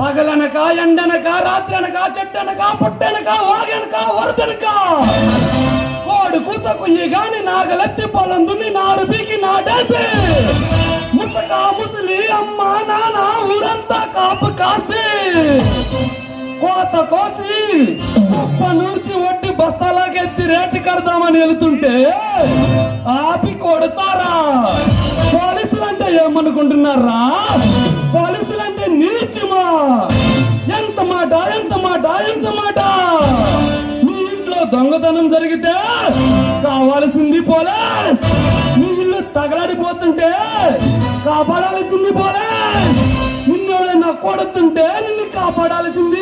పగలనక ఎండనక రాత్రనక చెట్టనక పుట్టనక వాగనక వరదనక కోడు కూతకు ఈ గాని నాగలెత్తి పొలందుని నాడు పీకి నాటేసి ముసక ముసలి అమ్మ నాన్న ఊరంతా కాపు కాసి కోత కోసి అప్ప నుంచి వడ్డీ బస్తాలాకెత్తి రేటు కడదామని వెళ్తుంటే ఆపి కొడతారా? పోలీసులంటే ఏమనుకుంటున్నారా? పోలీసులంటే నీచమా? ఎంత మాట ఎంత మాట ఎంత మాట! మీ ఇంట్లో దొంగతనం జరిగితే కావాల్సింది పోలీస్, మీ ఇల్లు తగలడిపోతుంటే కాపాడాల్సింది పోలీస్, నిన్ను కొడుతుంటే నిన్ను కాపాడాల్సింది